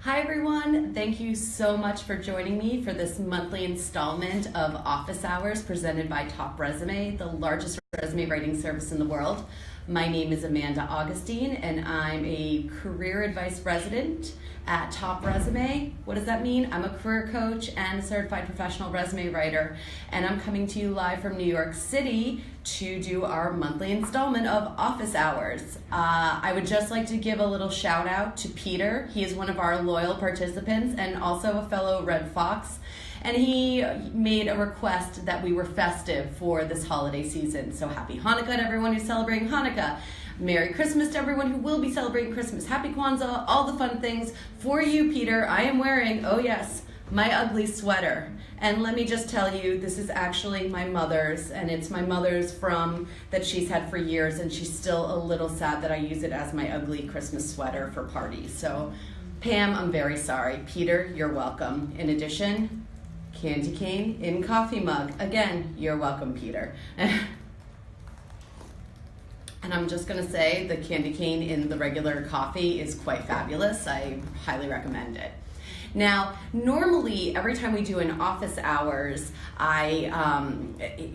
Hi everyone, thank you so much for joining me for this monthly installment of Office Hours presented by TopResume, the largest resume writing service in the world. My name is Amanda Augustine and I'm a career advice resident at TopResume. What does that mean? I'm a career coach and a certified professional resume writer, and I'm coming to you live from New York City to do our monthly installment of Office Hours. I would just like to give a little shout out to Peter. He is one of our loyal participants and also a fellow Red Fox. And he made a request that we were festive for this holiday season. So happy Hanukkah to everyone who's celebrating Hanukkah. Merry Christmas to everyone who will be celebrating Christmas. Happy Kwanzaa, all the fun things. For you, Peter, I am wearing, oh yes, my ugly sweater. And let me just tell you, this is actually my mother's, and it's my mother's that she's had for years, and she's still a little sad that I use it as my ugly Christmas sweater for parties. So, Pam, I'm very sorry. Peter, you're welcome. In addition, candy cane in coffee mug. Again, you're welcome, Peter. And I'm just going to say the candy cane in the regular coffee is quite fabulous. I highly recommend it. Now, normally, every time we do an office hours, I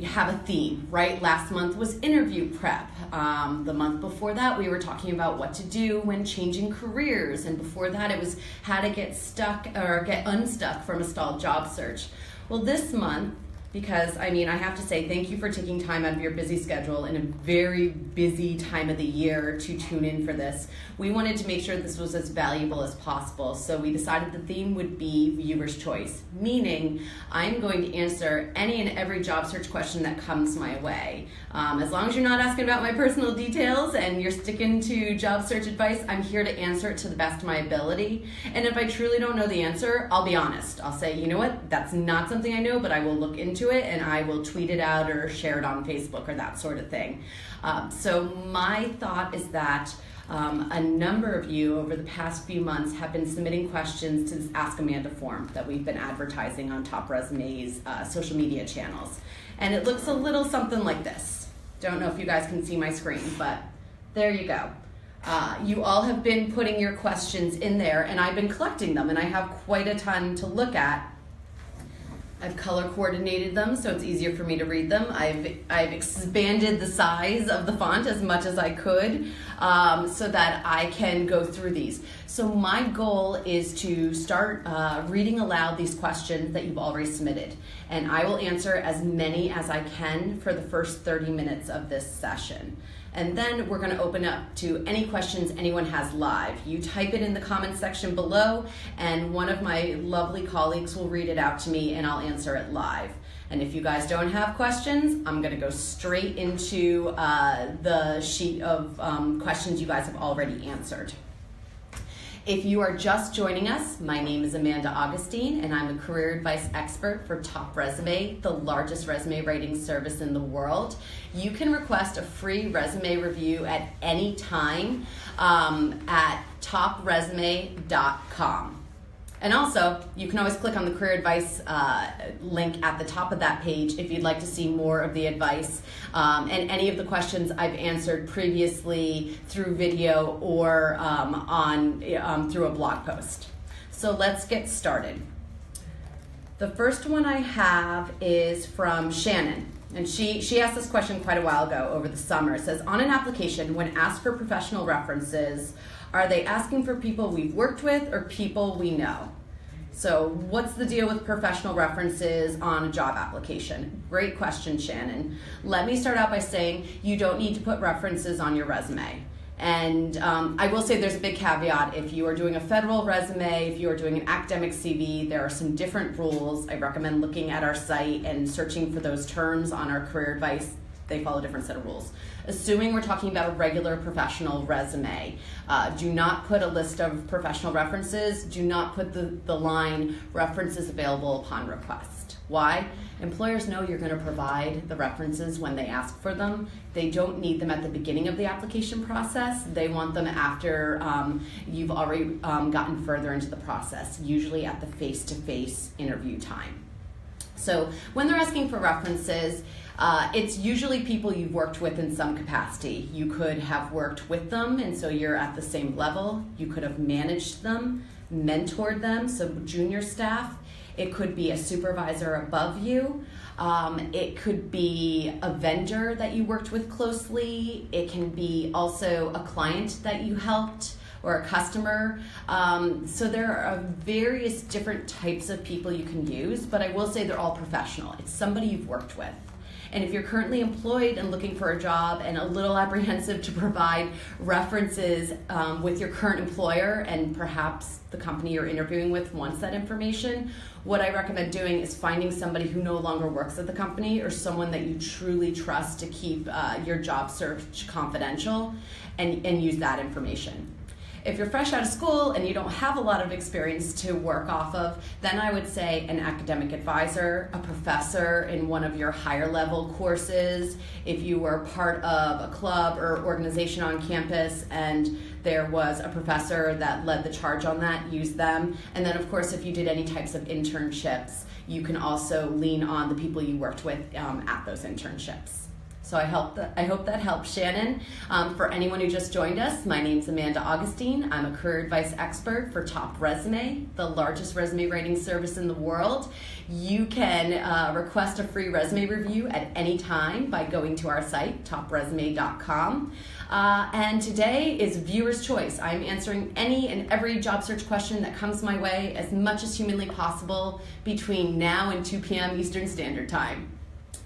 have a theme, right? Last month was interview prep. The month before that, we were talking about what to do when changing careers. And before that, it was how to get stuck or get unstuck from a stalled job search. Well, this month, because I have to say thank you for taking time out of your busy schedule in a very busy time of the year to tune in for this. We wanted to make sure this was as valuable as possible, so we decided the theme would be viewer's choice, meaning I'm going to answer any and every job search question that comes my way. As long as you're not asking about my personal details and you're sticking to job search advice, I'm here to answer it to the best of my ability. And if I truly don't know the answer, I'll be honest. I'll say, you know what, that's not something I know, but I will look into it and I will tweet it out or share it on Facebook or that sort of thing. So my thought is that a number of you over the past few months have been submitting questions to this Ask Amanda form that we've been advertising on TopResume's social media channels. And it looks a little something like this. Don't know if you guys can see my screen, but there you go. You all have been putting your questions in there, and I've been collecting them, and I have quite a ton to look at. I've color coordinated them so it's easier for me to read them. I've expanded the size of the font as much as I could so that I can go through these. So my goal is to start reading aloud these questions that you've already submitted. And I will answer as many as I can for the first 30 minutes of this session. And then we're going to open up to any questions anyone has live. You type it in the comments section below, and one of my lovely colleagues will read it out to me, and I'll answer it live. And if you guys don't have questions, I'm going to go straight into the sheet of questions you guys have already answered. If you are just joining us, my name is Amanda Augustine, and I'm a career advice expert for TopResume, the largest resume writing service in the world. You can request a free resume review at any time at topresume.com. And also, you can always click on the career advice link at the top of that page if you'd like to see more of the advice and any of the questions I've answered previously through video or through a blog post. So let's get started. The first one I have is from Shannon. And she asked this question quite a while ago over the summer. It says, on an application, when asked for professional references, are they asking for people we've worked with or people we know? So what's the deal with professional references on a job application? Great question, Shannon. Let me start out by saying you don't need to put references on your resume. And I will say there's a big caveat. If you are doing a federal resume, if you are doing an academic CV, there are some different rules. I recommend looking at our site and searching for those terms on our career advice. They follow a different set of rules. Assuming we're talking about a regular professional resume, do not put a list of professional references. Do not put the line references available upon request. Why? Employers know you're going to provide the references when they ask for them. They don't need them at the beginning of the application process. They want them after you've already gotten further into the process, usually at the face-to-face interview time. So when they're asking for references, it's usually people you've worked with in some capacity. You could have worked with them, and so you're at the same level. You could have managed them, mentored them, so junior staff. It could be a supervisor above you. It could be a vendor that you worked with closely. It can be also a client that you helped or a customer. So there are various different types of people you can use, but I will say they're all professional. It's somebody you've worked with. And if you're currently employed and looking for a job and a little apprehensive to provide references with your current employer, and perhaps the company you're interviewing with wants that information, what I recommend doing is finding somebody who no longer works at the company or someone that you truly trust to keep your job search confidential and use that information. If you're fresh out of school and you don't have a lot of experience to work off of, then I would say an academic advisor, a professor in one of your higher level courses. If you were part of a club or organization on campus and there was a professor that led the charge on that, use them. And then of course, if you did any types of internships, you can also lean on the people you worked with at those internships. So I hope that helps, Shannon. For anyone who just joined us, my name's Amanda Augustine. I'm a career advice expert for TopResume, the largest resume writing service in the world. You can request a free resume review at any time by going to our site, topresume.com. And today is viewer's choice. I'm answering any and every job search question that comes my way as much as humanly possible between now and 2 p.m. Eastern Standard Time.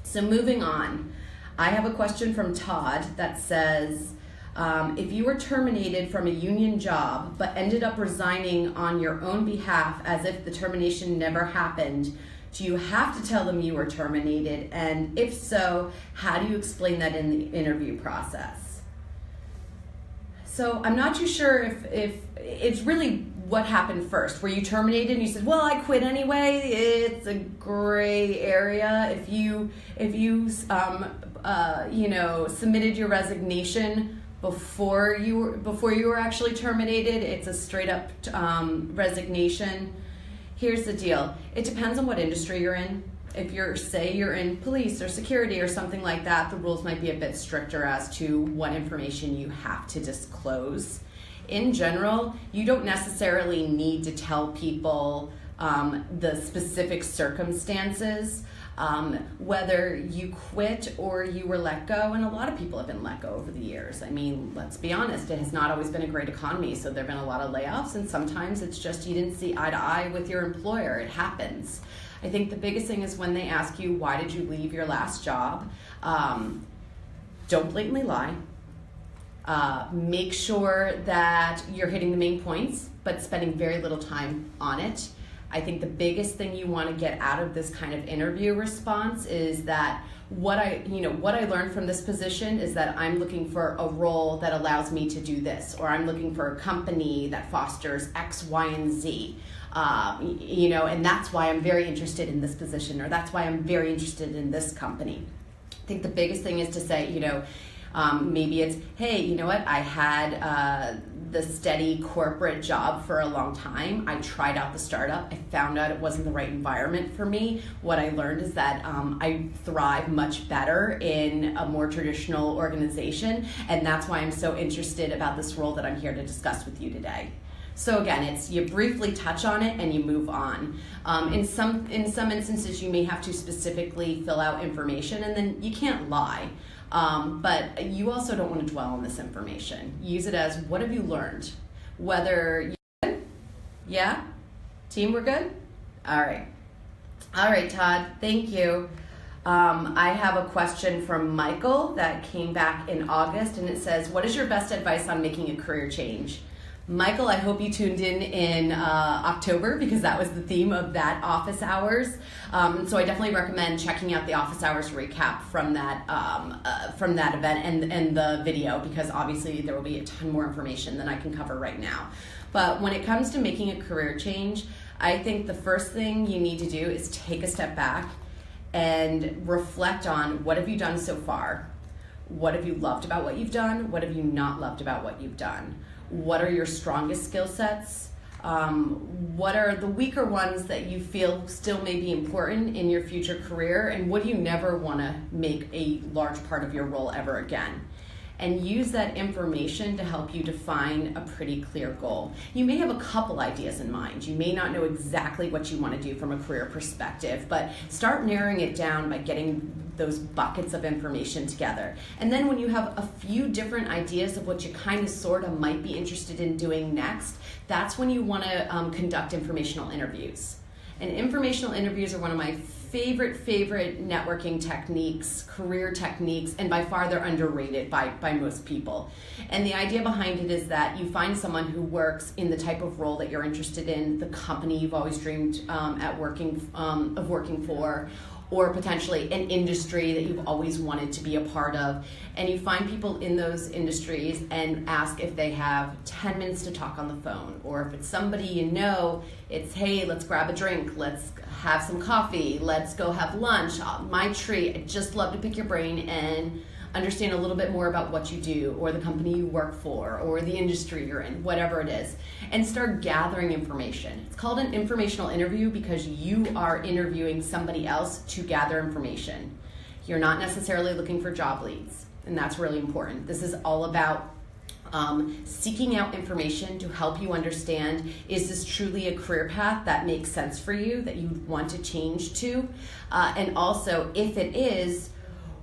So moving on. I have a question from Todd that says, if you were terminated from a union job but ended up resigning on your own behalf as if the termination never happened, do you have to tell them you were terminated? And if so, how do you explain that in the interview process? So I'm not too sure if it's really what happened first. Were you terminated and you said, well, I quit anyway? It's a gray area. If you submitted your resignation before you were actually terminated, it's a straight up resignation. Here's the deal. It depends on what industry you're in. If you're in police or security or something like that, the rules might be a bit stricter as to what information you have to disclose. In general, you don't necessarily need to tell people the specific circumstances, whether you quit or you were let go, and a lot of people have been let go over the years. I mean, let's be honest, it has not always been a great economy, so there have been a lot of layoffs, and sometimes it's just you didn't see eye to eye with your employer. It happens. I think the biggest thing is when they ask you, why did you leave your last job? Don't blatantly lie. Make sure that you're hitting the main points, but spending very little time on it. I think the biggest thing you want to get out of this kind of interview response is that what I learned from this position is that I'm looking for a role that allows me to do this, or I'm looking for a company that fosters X, Y, and Z. And that's why I'm very interested in this position, or that's why I'm very interested in this company. I think the biggest thing is to say, maybe it's, hey, you know what, I had the steady corporate job for a long time. I tried out the startup. I found out it wasn't the right environment for me. What I learned is that I thrive much better in a more traditional organization, and that's why I'm so interested about this role that I'm here to discuss with you today. So again, it's you briefly touch on it and you move on. In some instances, you may have to specifically fill out information, and then you can't lie. But you also don't want to dwell on this information. Use it as, what have you learned? Whether you good? Yeah? Team, we're good? All right. All right, Todd, thank you. I have a question from Michael that came back in August, and it says, what is your best advice on making a career change? Michael, I hope you tuned in October, because that was the theme of that office hours. So I definitely recommend checking out the office hours recap from that event and the video, because obviously there will be a ton more information than I can cover right now. But when it comes to making a career change, I think the first thing you need to do is take a step back and reflect on, what have you done so far? What have you loved about what you've done? What have you not loved about what you've done? What are your strongest skill sets? What are the weaker ones that you feel still may be important in your future career, and what do you never want to make a large part of your role ever again? And use that information to help you define a pretty clear goal. You may have a couple ideas in mind. You may not know exactly what you want to do from a career perspective, but start narrowing it down by getting those buckets of information together. And then when you have a few different ideas of what you kind of sort of might be interested in doing next, that's when you want to conduct informational interviews. And informational interviews are one of my favorite networking techniques, career techniques, and by far they're underrated by most people. And the idea behind it is that you find someone who works in the type of role that you're interested in, the company you've always dreamed of working for, or potentially an industry that you've always wanted to be a part of. And you find people in those industries and ask if they have 10 minutes to talk on the phone. Or if it's somebody you know, it's, hey, let's grab a drink, let's have some coffee, let's go have lunch. My treat, I'd just love to pick your brain and understand a little bit more about what you do, or the company you work for, or the industry you're in, whatever it is, and start gathering information. It's called an informational interview because you are interviewing somebody else to gather information. You're not necessarily looking for job leads, and that's really important. This is all about seeking out information to help you understand, is this truly a career path that makes sense for you, that you want to change to? And also, if it is,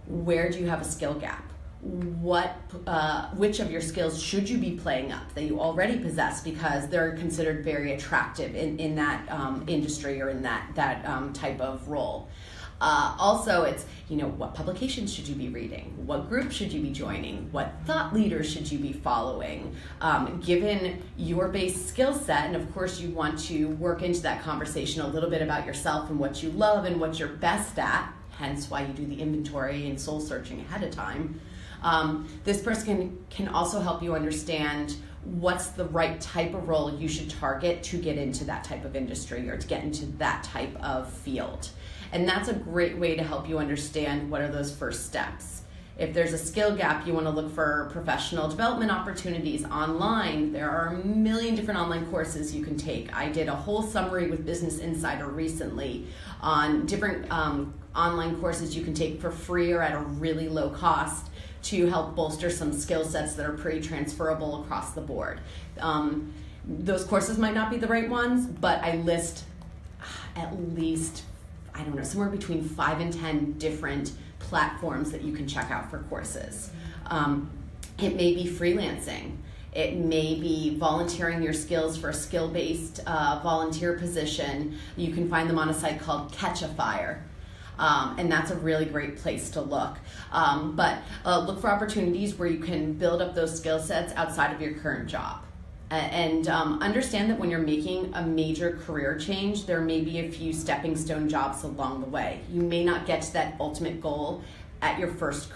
where do you have a skill gap? Which of your skills should you be playing up that you already possess because they're considered very attractive in that industry or in that type of role? Also, it's, what publications should you be reading? What group should you be joining? What thought leaders should you be following? Given your base skill set, and of course you want to work into that conversation a little bit about yourself and what you love and what you're best at, hence why you do the inventory and soul searching ahead of time. This person can also help you understand what's the right type of role you should target to get into that type of industry or to get into that type of field. And that's a great way to help you understand what are those first steps. If there's a skill gap, you want to look for professional development opportunities online. There are a million different online courses you can take. I did a whole summary with Business Insider recently on different online courses you can take for free or at a really low cost to help bolster some skill sets that are pretty transferable across the board. Those courses might not be the right ones, but I list at least, somewhere between 5 and 10 different platforms that you can check out for courses. It may be freelancing. It may be volunteering your skills for a skill-based volunteer position. You can find them on a site called Catch a Fire. And that's a really great place to look. But look for opportunities where you can build up those skill sets outside of your current job. And understand that when you're making a major career change, there may be a few stepping stone jobs along the way. You may not get to that ultimate goal at your first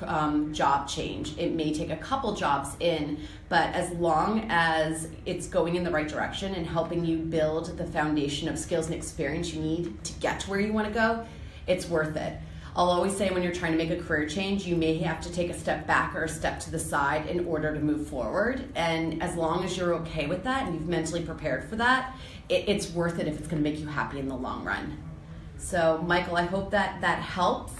job change. It may take a couple jobs in, but as long as it's going in the right direction and helping you build the foundation of skills and experience you need to get to where you want to go, it's worth it. I'll always say when you're trying to make a career change, you may have to take a step back or a step to the side in order to move forward. And as long as you're okay with that and you've mentally prepared for that, it's worth it if it's going to make you happy in the long run. So, Michael, I hope that helps.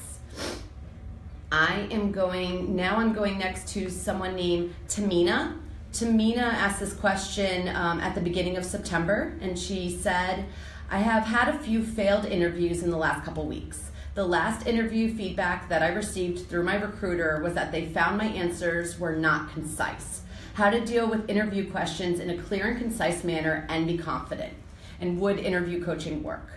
I'm going next to someone named Tamina. Tamina asked this question at the beginning of September, and she said, I have had a few failed interviews in the last couple weeks. The last interview feedback that I received through my recruiter was that they found my answers were not concise. How to deal with interview questions in a clear and concise manner and be confident. And would interview coaching work?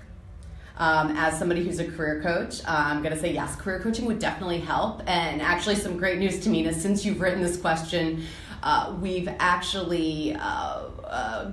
As somebody who's a career coach, I'm going to say yes, career coaching would definitely help. And actually some great news, Tamina, since you've written this question, we've actually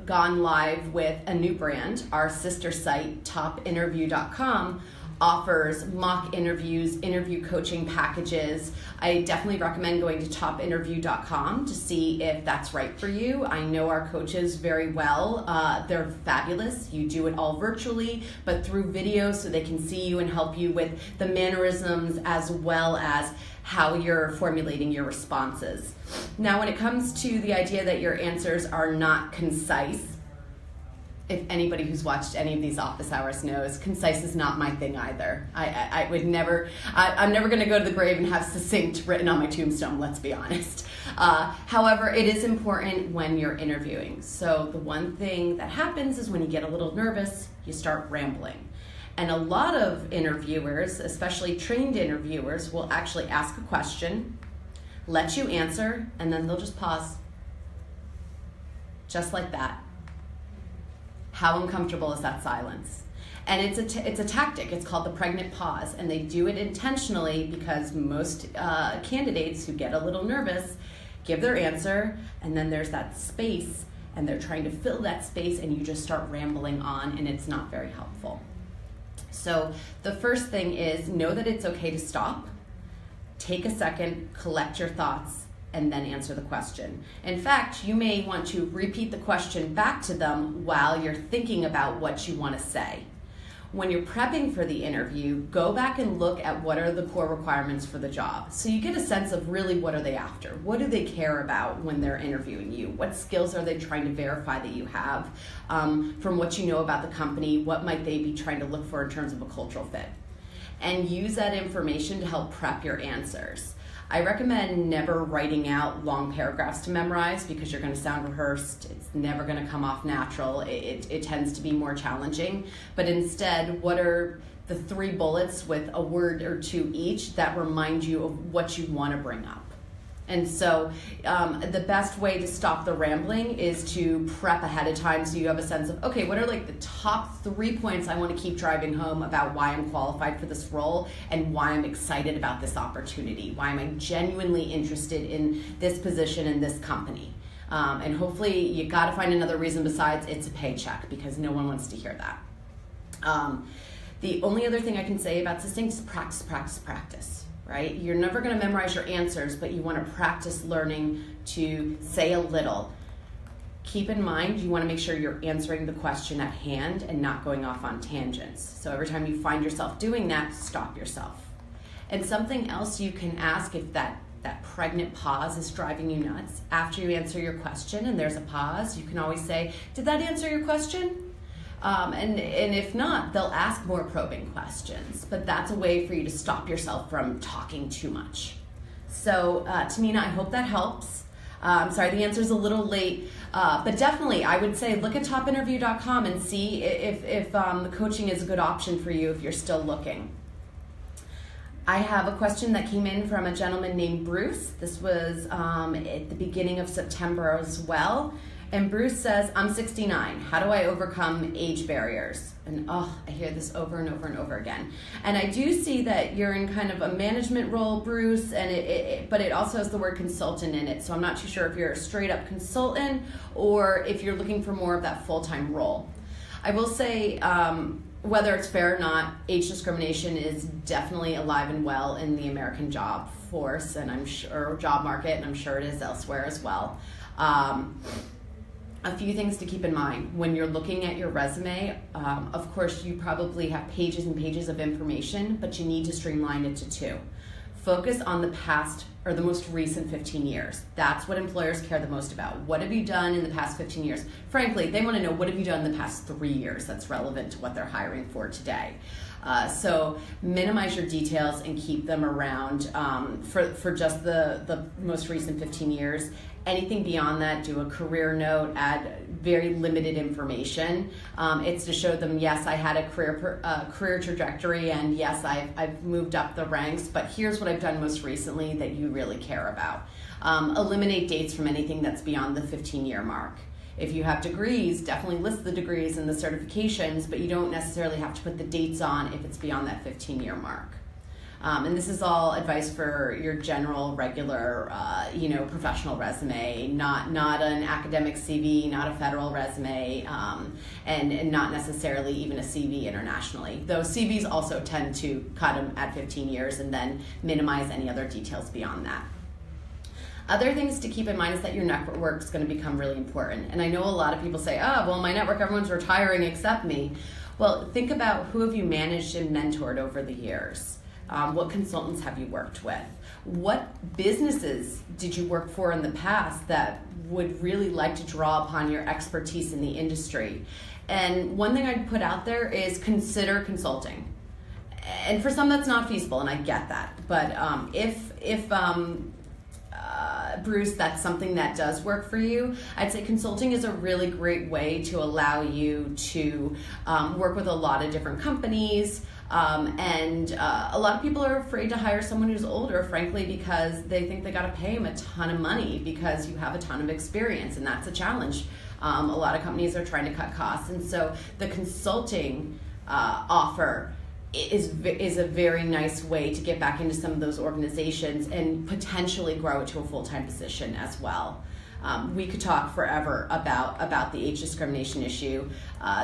gone live with a new brand. Our sister site, TopInterview.com, offers mock interviews, interview coaching packages. I definitely recommend going to TopInterview.com to see if that's right for you. I know our coaches very well. They're fabulous. You do it all virtually, but through video so they can see you and help you with the mannerisms as well as how you're formulating your responses. Now, when it comes to the idea that your answers are not concise, if anybody who's watched any of these office hours knows, concise is not my thing either. I would never, I'm never going to go to the grave and have succinct written on my tombstone, let's be honest. However, it is important when you're interviewing. So the one thing that happens is when you get a little nervous, you start rambling. And a lot of interviewers, especially trained interviewers, will actually ask a question, let you answer, and then they'll just pause. Just like that. How uncomfortable is that silence? And it's a tactic. It's called the pregnant pause, and they do it intentionally because most candidates who get a little nervous give their answer, and then there's that space, and they're trying to fill that space, and you just start rambling on, and it's not very helpful. So the first thing is know that it's okay to stop, take a second, collect your thoughts, and then answer the question. In fact, you may want to repeat the question back to them while you're thinking about what you want to say. When you're prepping for the interview, go back and look at what are the core requirements for the job. So you get a sense of really what are they after? What do they care about when they're interviewing you? What skills are they trying to verify that you have? From what you know about the company, what might they be trying to look for in terms of a cultural fit? And use that information to help prep your answers. I recommend never writing out long paragraphs to memorize because you're going to sound rehearsed. It's never going to come off natural. It tends to be more challenging. But instead, what are the 3 bullets with a word or 2 each that remind you of what you want to bring up? And so the best way to stop the rambling is to prep ahead of time so you have a sense of, okay, what are like the top 3 points I want to keep driving home about why I'm qualified for this role and why I'm excited about this opportunity, why am I genuinely interested in this position in this company. And hopefully you got to find another reason besides it's a paycheck because no one wants to hear that. The only other thing I can say about succinct is practice, practice, practice. Right? You're never going to memorize your answers, but you want to practice learning to say a little. Keep in mind, you want to make sure you're answering the question at hand and not going off on tangents. So every time you find yourself doing that, stop yourself. And something else you can ask if that pregnant pause is driving you nuts. After you answer your question and there's a pause, you can always say, did that answer your question? And if not, they'll ask more probing questions, but that's a way for you to stop yourself from talking too much. So, Tamina, I hope that helps. Sorry, the answer's a little late, but definitely I would say look at topinterview.com and see if the coaching is a good option for you if you're still looking. I have a question that came in from a gentleman named Bruce. This was at the beginning of September as well. And Bruce says, I'm 69. How do I overcome age barriers? And I hear this over and over and over again. And I do see that you're in kind of a management role, Bruce, and but it also has the word consultant in it. So I'm not too sure if you're a straight up consultant or if you're looking for more of that full-time role. I will say, whether it's fair or not, age discrimination is definitely alive and well in the American job force, and I'm sure job market, and I'm sure it is elsewhere as well. A few things to keep in mind. When you're looking at your resume, of course, you probably have pages and pages of information, but you need to streamline it to 2. Focus on the past or the most recent 15 years. That's what employers care the most about. What have you done in the past 15 years? Frankly, they want to know what have you done in the past 3 years that's relevant to what they're hiring for today. So minimize your details and keep them around for just the most recent 15 years. Anything beyond that, do a career note, add very limited information. It's to show them, yes, I had a career trajectory, and yes, I've moved up the ranks, but here's what I've done most recently that you really care about. Eliminate dates from anything that's beyond the 15-year mark. If you have degrees, definitely list the degrees and the certifications, but you don't necessarily have to put the dates on if it's beyond that 15-year mark. And this is all advice for your general, regular, professional resume, not an academic CV, not a federal resume, and not necessarily even a CV internationally. Though CVs also tend to cut them at 15 years and then minimize any other details beyond that. Other things to keep in mind is that your network is going to become really important. And I know a lot of people say, my network, everyone's retiring except me. Well, think about who have you managed and mentored over the years. What consultants have you worked with? What businesses did you work for in the past that would really like to draw upon your expertise in the industry? And one thing I'd put out there is consider consulting. And for some that's not feasible, and I get that. But if Bruce, that's something that does work for you, I'd say consulting is a really great way to allow you to work with a lot of different companies. And a lot of people are afraid to hire someone who's older, frankly, because they think they got to pay them a ton of money because you have a ton of experience, and that's a challenge. A lot of companies are trying to cut costs, and so the consulting offer is a very nice way to get back into some of those organizations and potentially grow it to a full-time position as well. We could talk forever about the age discrimination issue.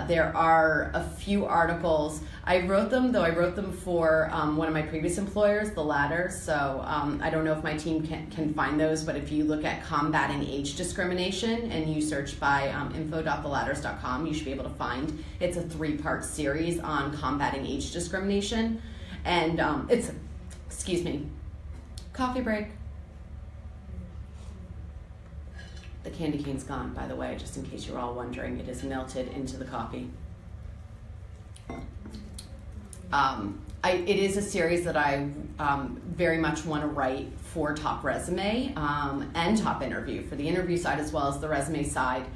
There are a few articles. I wrote them for one of my previous employers, The Ladder, so I don't know if my team can find those, but if you look at combating age discrimination and you search by info.theladders.com, you should be able to find, it's a 3-part series on combating age discrimination. And coffee break. The candy cane's gone, by the way, just in case you're all wondering. It is melted into the coffee. It is a series that I very much want to write for TopResume and Top Interview, for the interview side as well as the resume side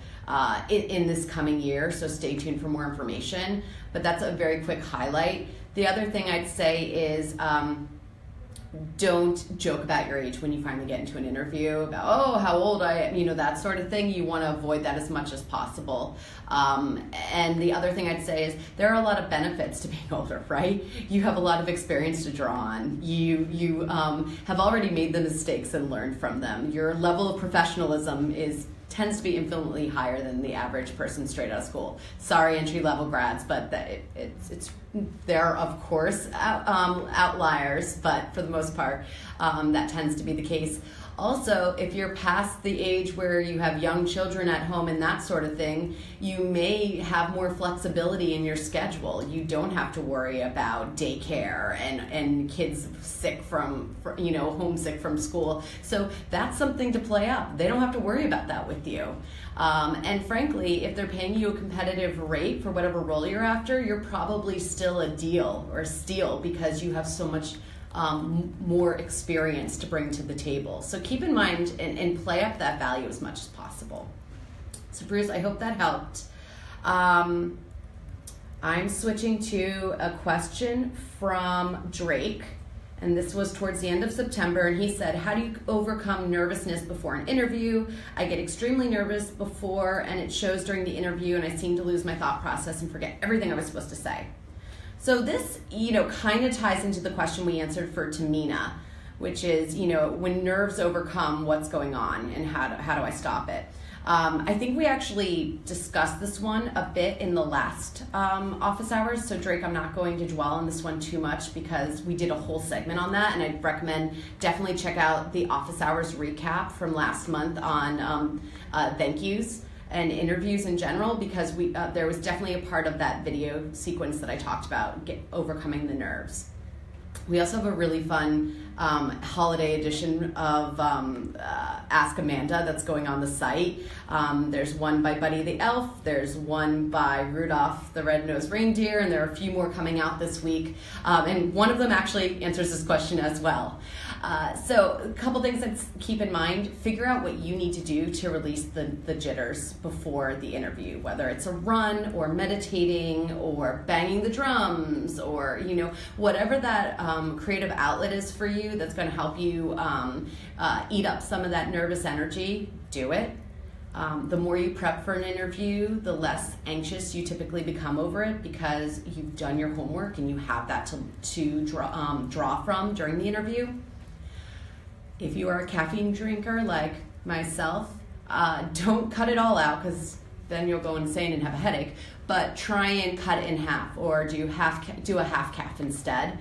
in this coming year, so stay tuned for more information. But that's a very quick highlight. The other thing I'd say is don't joke about your age when you finally get into an interview about, oh, how old I am, that sort of thing. You want to avoid that as much as possible. And the other thing I'd say is there are a lot of benefits to being older, right? You have a lot of experience to draw on. You have already made the mistakes and learned from them. Your level of professionalism tends to be infinitely higher than the average person straight out of school. Sorry, entry-level grads, but there are, of course, outliers, but for the most part, that tends to be the case. Also, if you're past the age where you have young children at home and that sort of thing, you may have more flexibility in your schedule. You don't have to worry about daycare and kids sick homesick from school. So that's something to play up. They don't have to worry about that with you. And frankly, if they're paying you a competitive rate for whatever role you're after, you're probably still a deal or a steal because you have so much more experience to bring to the table. So keep in mind and play up that value as much as possible. So Bruce, I hope that helped. I'm switching to a question from Drake, and this was towards the end of September, and he said, how do you overcome nervousness before an interview? I get extremely nervous before, and it shows during the interview, and I seem to lose my thought process and forget everything I was supposed to say. So this, kind of ties into the question we answered for Tamina, which is, when nerves overcome, what's going on and how do I stop it? I think we actually discussed this one a bit in the last office hours. So Drake, I'm not going to dwell on this one too much because we did a whole segment on that, and I'd recommend definitely check out the office hours recap from last month on thank yous and interviews in general, because there was definitely a part of that video sequence that I talked about overcoming the nerves. We also have a really fun holiday edition of Ask Amanda that's going on the site. There's one by Buddy the Elf, there's one by Rudolph the Red-Nosed Reindeer, and there are a few more coming out this week. And one of them actually answers this question as well. So a couple things to keep in mind. Figure out what you need to do to release the jitters before the interview, whether it's a run or meditating or banging the drums or, whatever that creative outlet is for you that's going to help you eat up some of that nervous energy. Do it. The more you prep for an interview, the less anxious you typically become over it because you've done your homework and you have that to draw from during the interview. If you are a caffeine drinker like myself, don't cut it all out because then you'll go insane and have a headache. But try and cut it in half, or do a half calf instead,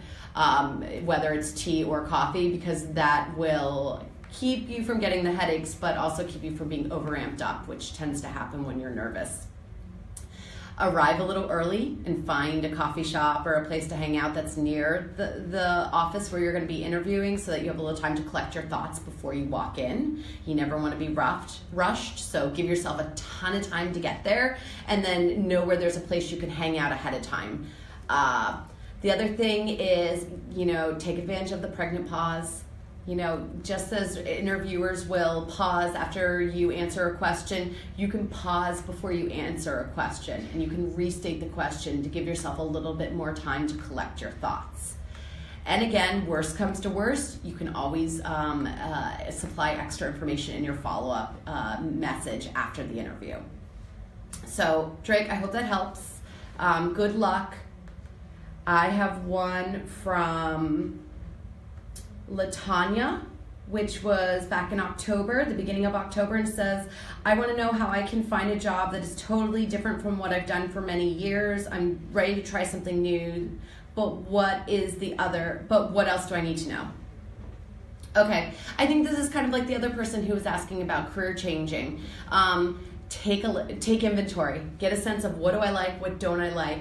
whether it's tea or coffee, because that will keep you from getting the headaches, but also keep you from being overamped up, which tends to happen when you're nervous. arrive a little early and find a coffee shop or a place to hang out that's near the office where you're going to be interviewing, so that you have a little time to collect your thoughts before you walk in. You never want to be rushed, so give yourself a ton of time to get there, and then know where there's a place you can hang out ahead of time. The other thing is, take advantage of the pregnant pause. Just as interviewers will pause after you answer a question, you can pause before you answer a question, and you can restate the question to give yourself a little bit more time to collect your thoughts. And again, worst comes to worst, you can always supply extra information in your follow-up message after the interview. So, Drake, I hope that helps. Good luck. I have one from Latanya, which was back in October, the beginning of October, and says, I want to know how I can find a job that is totally different from what I've done for many years. I'm ready to try something new, but what else do I need to know? Okay, I think this is kind of like the other person who was asking about career changing. Take inventory. Get a sense of what do I like, what don't I like.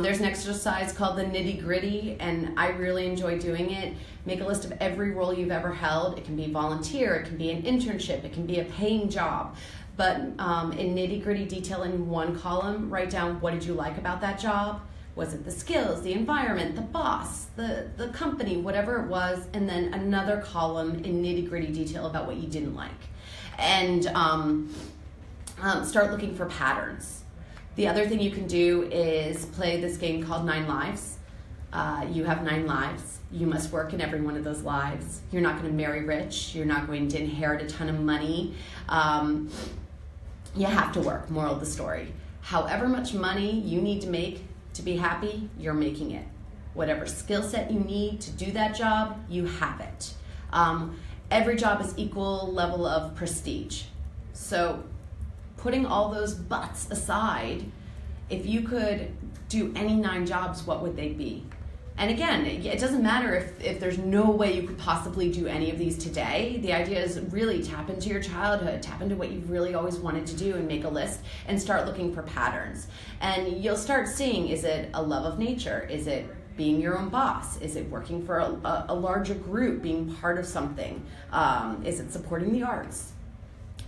There's an exercise called the nitty-gritty, and I really enjoy doing it. Make a list of every role you've ever held. It can be volunteer, it can be an internship, it can be a paying job. But in nitty-gritty detail in one column, write down what did you like about that job. Was it the skills, the environment, the boss, the company, whatever it was, and then another column in nitty-gritty detail about what you didn't like. And start looking for patterns. The other thing you can do is play this game called 9 Lives. You have 9 lives. You must work in every one of those lives. You're not going to marry rich. You're not going to inherit a ton of money. You have to work, moral of the story. However much money you need to make to be happy, you're making it. Whatever skill set you need to do that job, you have it. Every job is equal level of prestige. So putting all those buts aside, if you could do any 9 jobs, what would they be? And again, it doesn't matter if there's no way you could possibly do any of these today. The idea is really tap into your childhood, tap into what you've really always wanted to do, and make a list and start looking for patterns. And you'll start seeing, is it a love of nature? Is it being your own boss? Is it working for a larger group, being part of something? Is it supporting the arts?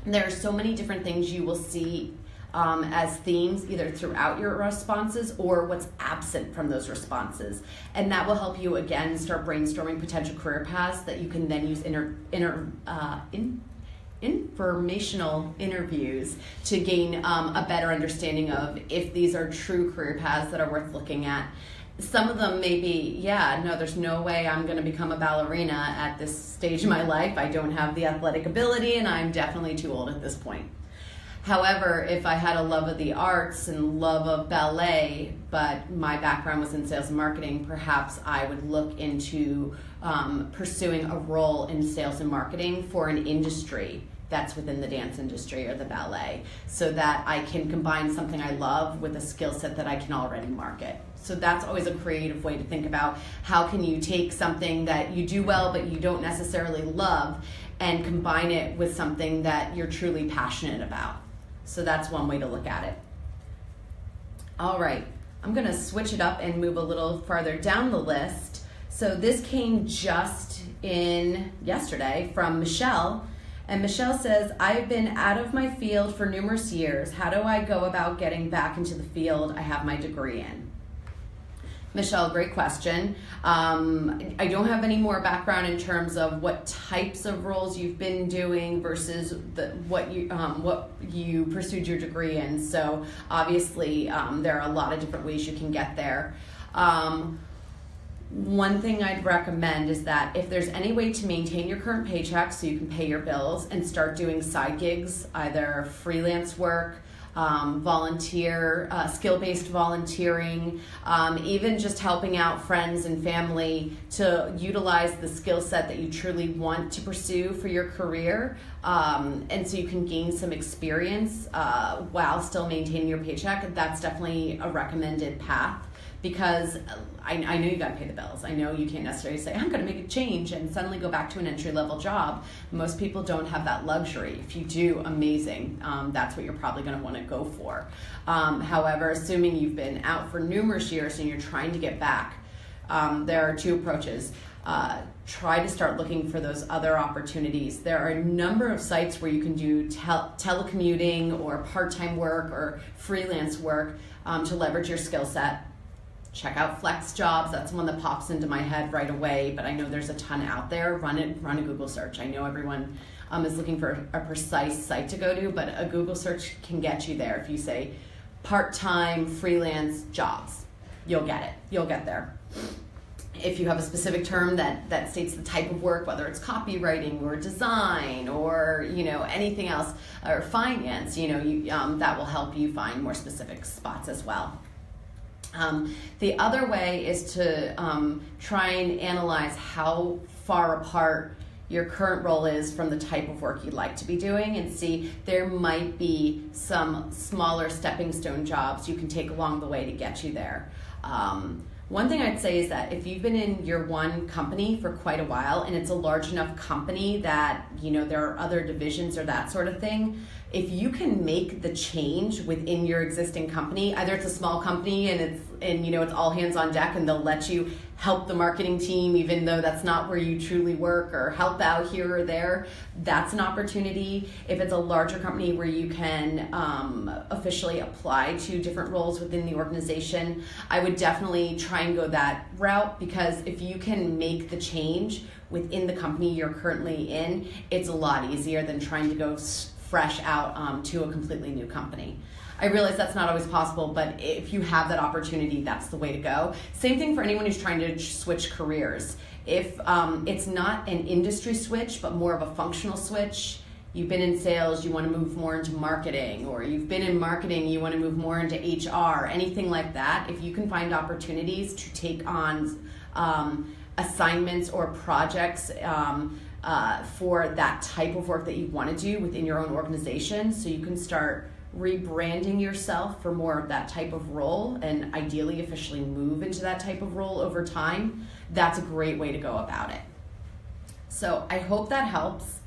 There are so many different things you will see as themes, either throughout your responses or what's absent from those responses. And that will help you, again, start brainstorming potential career paths that you can then use informational interviews to gain a better understanding of if these are true career paths that are worth looking at. Some of them may be, there's no way I'm going to become a ballerina at this stage of my life. I don't have the athletic ability, and I'm definitely too old at this point. However, if I had a love of the arts and love of ballet, but my background was in sales and marketing, perhaps I would look into pursuing a role in sales and marketing for an industry that's within the dance industry or the ballet, so that I can combine something I love with a skill set that I can already market. So that's always a creative way to think about how can you take something that you do well but you don't necessarily love and combine it with something that you're truly passionate about. So that's one way to look at it. All right, I'm gonna switch it up and move a little farther down the list. So this came just in yesterday from Michelle. And Michelle says, I've been out of my field for numerous years. How do I go about getting back into the field I have my degree in? Michelle, great question. I don't have any more background in terms of what types of roles you've been doing versus what you pursued your degree in. So obviously there are a lot of different ways you can get there. One thing I'd recommend is that if there's any way to maintain your current paycheck so you can pay your bills and start doing side gigs, either freelance work, volunteer, skill-based volunteering, even just helping out friends and family to utilize the skill set that you truly want to pursue for your career, and so you can gain some experience while still maintaining your paycheck. That's definitely a recommended path. because I know you got to pay the bills. I know you can't necessarily say, I'm going to make a change and suddenly go back to an entry-level job. Most people don't have that luxury. If you do, amazing. That's what you're probably going to want to go for. However, assuming you've been out for numerous years and you're trying to get back, there are two approaches. Try to start looking for those other opportunities. There are a number of sites where you can do telecommuting or part-time work or freelance work to leverage your skill set. Check out Flex Jobs. That's one that pops into my head right away, but I know there's a ton out there. Run a Google search. I know everyone is looking for a precise site to go to, but a Google search can get you there. If you say part-time freelance jobs, you'll get it. You'll get there. If you have a specific term that states the type of work, whether it's copywriting or design or anything else, or finance, that will help you find more specific spots as well. The other way is to try and analyze how far apart your current role is from the type of work you'd like to be doing, and see there might be some smaller stepping stone jobs you can take along the way to get you there. One thing I'd say is that if you've been in your one company for quite a while and it's a large enough company that there are other divisions or that sort of thing, if you can make the change within your existing company, either it's a small company and it's all hands on deck and they'll let you help the marketing team even though that's not where you truly work, or help out here or there, that's an opportunity. If it's a larger company where you can officially apply to different roles within the organization, I would definitely try and go that route, because if you can make the change within the company you're currently in, it's a lot easier than trying to go fresh out to a completely new company. I realize that's not always possible, but if you have that opportunity, that's the way to go. Same thing for anyone who's trying to switch careers. If it's not an industry switch, but more of a functional switch, you've been in sales, you want to move more into marketing, or you've been in marketing, you want to move more into HR, anything like that, if you can find opportunities to take on assignments or projects for that type of work that you want to do within your own organization, so you can start rebranding yourself for more of that type of role and ideally officially move into that type of role over time, that's a great way to go about it. So I hope that helps.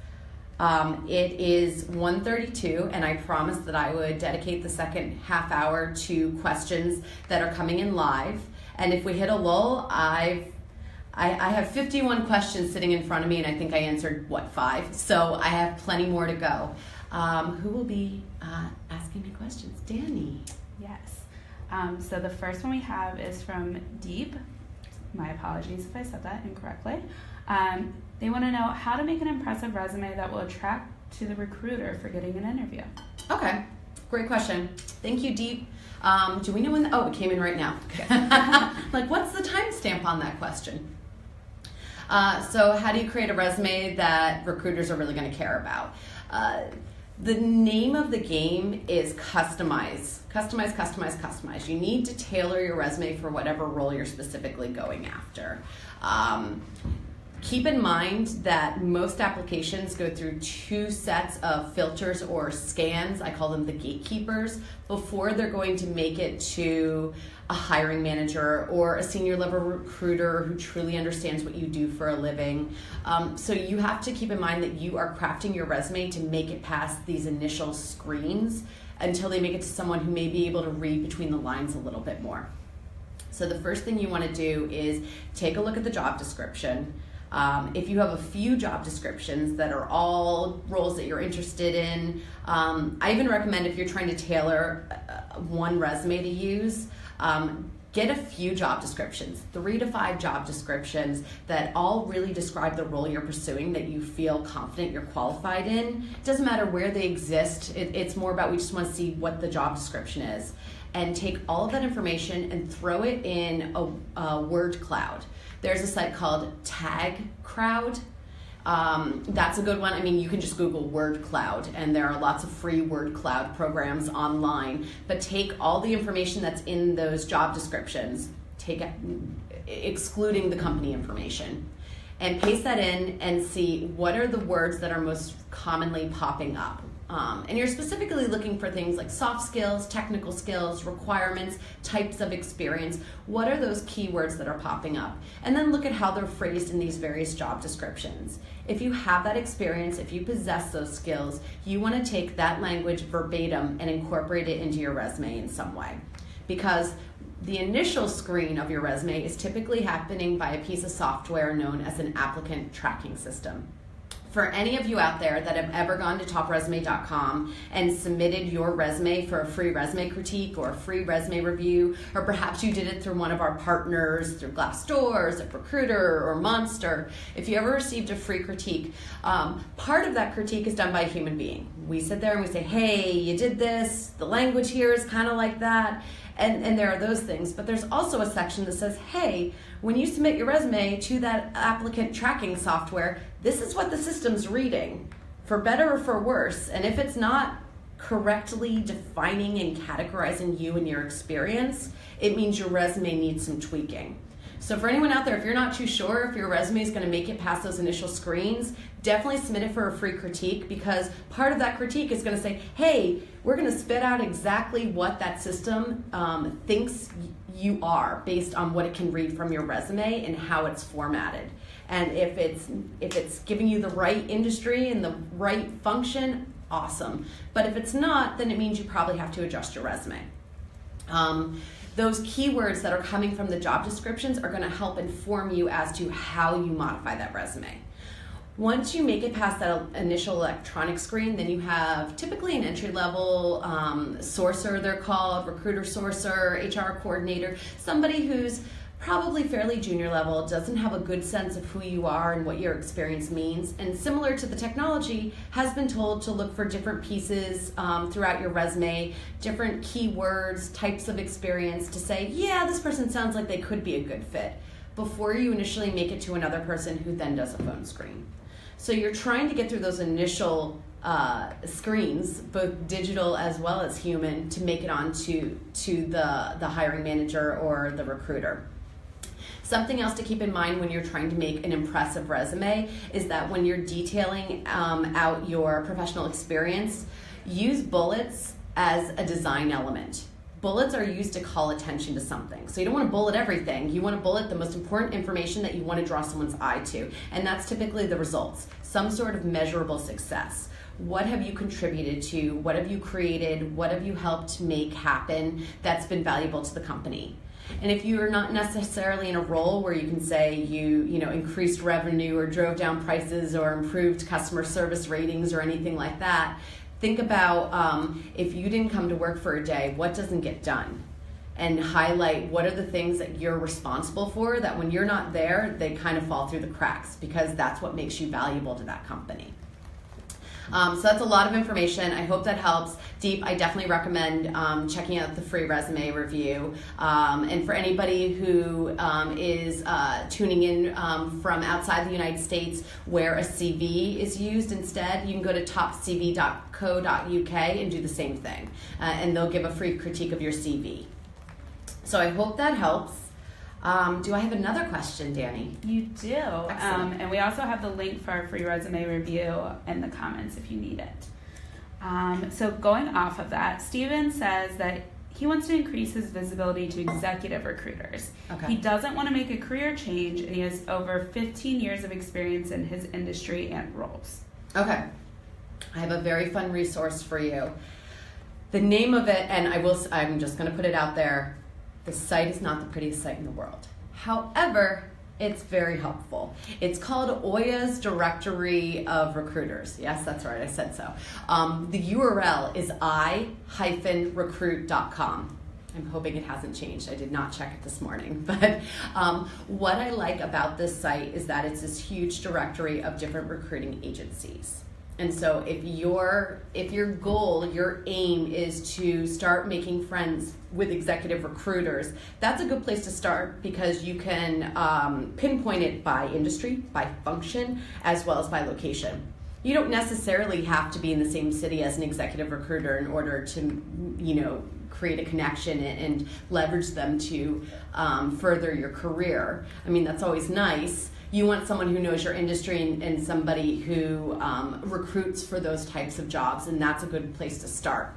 It is 1:32, and I promised that I would dedicate the second half hour to questions that are coming in live. And if we hit a lull, I have 51 questions sitting in front of me, and I think I answered, 5? So I have plenty more to go. Who will be asking me questions? Danny. Yes. So the first one we have is from Deep. My apologies if I said that incorrectly. They want to know how to make an impressive resume that will attract to the recruiter for getting an interview. Okay, great question. Thank you, Deep. Do we know when? It came in right now. Like, what's the timestamp on that question? So how do you create a resume that recruiters are really going to care about? The name of the game is customize. Customize, customize, customize. You need to tailor your resume for whatever role you're specifically going after. Keep in mind that most applications go through 2 sets of filters or scans, I call them the gatekeepers, before they're going to make it to a hiring manager or a senior level recruiter who truly understands what you do for a living. So you have to keep in mind that you are crafting your resume to make it past these initial screens until they make it to someone who may be able to read between the lines a little bit more. So the first thing you want to do is take a look at the job description. If you have a few job descriptions that are all roles that you're interested in, I even recommend, if you're trying to tailor one resume to use, get a few job descriptions, 3 to 5 job descriptions that all really describe the role you're pursuing that you feel confident you're qualified in. It doesn't matter where they exist. It's more about, we just want to see what the job description is. And take all of that information and throw it in a word cloud. There's a site called Tag Crowd. That's a good one. I mean, you can just Google word cloud, and there are lots of free word cloud programs online. But take all the information that's in those job descriptions, excluding the company information, and paste that in and see what are the words that are most commonly popping up. And you're specifically looking for things like soft skills, technical skills, requirements, types of experience. What are those keywords that are popping up? And then look at how they're phrased in these various job descriptions. If you have that experience, if you possess those skills, you want to take that language verbatim and incorporate it into your resume in some way. Because the initial screen of your resume is typically happening by a piece of software known as an applicant tracking system. For any of you out there that have ever gone to topresume.com and submitted your resume for a free resume critique or a free resume review, or perhaps you did it through one of our partners, through Glassdoor, ZipRecruiter, or Monster, if you ever received a free critique, part of that critique is done by a human being. We sit there and we say, hey, you did this, the language here is kind of like that, and there are those things. But there's also a section that says, hey, when you submit your resume to that applicant tracking software, this is what the system's reading, for better or for worse. And if it's not correctly defining and categorizing you and your experience, it means your resume needs some tweaking. So for anyone out there, if you're not too sure if your resume is going to make it past those initial screens, definitely submit it for a free critique, because part of that critique is going to say, hey, we're going to spit out exactly what that system thinks you are based on what it can read from your resume and how it's formatted. And if it's giving you the right industry and the right function, awesome. But if it's not, then it means you probably have to adjust your resume. Those keywords that are coming from the job descriptions are going to help inform you as to how you modify that resume. Once you make it past that initial electronic screen, then you have typically an entry-level sourcer, they're called, recruiter sourcer, HR coordinator, somebody who's probably fairly junior level, doesn't have a good sense of who you are and what your experience means, and similar to the technology, has been told to look for different pieces throughout your resume, different keywords, types of experience to say, yeah, this person sounds like they could be a good fit, before you initially make it to another person who then does a phone screen. So you're trying to get through those initial screens, both digital as well as human, to make it on to the hiring manager or the recruiter. Something else to keep in mind when you're trying to make an impressive resume is that when you're detailing out your professional experience, use bullets as a design element. Bullets are used to call attention to something. So you don't want to bullet everything. You want to bullet the most important information that you want to draw someone's eye to. And that's typically the results, some sort of measurable success. What have you contributed to? What have you created? What have you helped make happen that's been valuable to the company? And if you are not necessarily in a role where you can say you increased revenue or drove down prices or improved customer service ratings or anything like that, think about if you didn't come to work for a day, what doesn't get done? And highlight what are the things that you're responsible for that when you're not there, they kind of fall through the cracks, because that's what makes you valuable to that company. So that's a lot of information. I hope that helps. Deep, I definitely recommend checking out the free resume review. And for anybody who is tuning in from outside the United States where a CV is used instead, you can go to topcv.co.uk and do the same thing. And they'll give a free critique of your CV. So I hope that helps. Do I have another question, Danny? You do. And we also have the link for our free resume review in the comments if you need it. So going off of that, Steven says that he wants to increase his visibility to executive recruiters. Okay. He doesn't want to make a career change, and he has over 15 years of experience in his industry and roles. Okay. I have a very fun resource for you. The name of it, and I'm just going to put it out there, the site is not the prettiest site in the world. However, it's very helpful. It's called Oya's Directory of Recruiters. Yes, that's right, I said so. The URL is i-recruit.com. I'm hoping it hasn't changed. I did not check it this morning. But what I like about this site is that it's this huge directory of different recruiting agencies. And so if your goal, your aim is to start making friends with executive recruiters, that's a good place to start, because you can pinpoint it by industry, by function, as well as by location. You don't necessarily have to be in the same city as an executive recruiter in order to, create a connection and leverage them to further your career. I mean, that's always nice. You want someone who knows your industry and somebody who recruits for those types of jobs, and that's a good place to start.